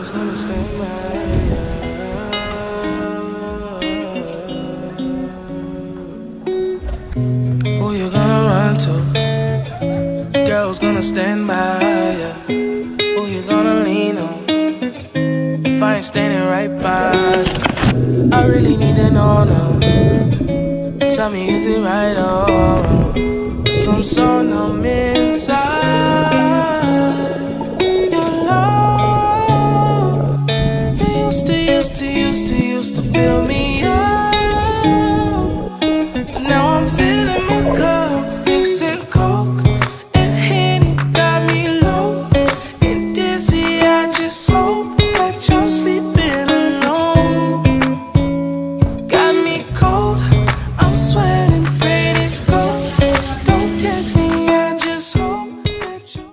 was gonna stand by you. Who you gonna run to? Girl's gonna stand by ya. Who you gonna lean on if I ain't standing right by you? I really need to know now. Tell me, is it right or wrong? I'm so numb inside. Your love, you used to fill me